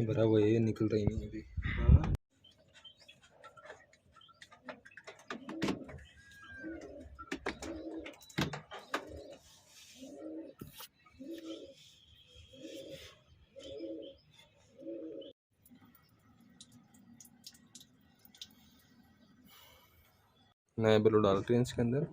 पानी भरा हुआ है, ये निकल रही नहीं अभी। नए बलू डालते हैं इसके अंदर।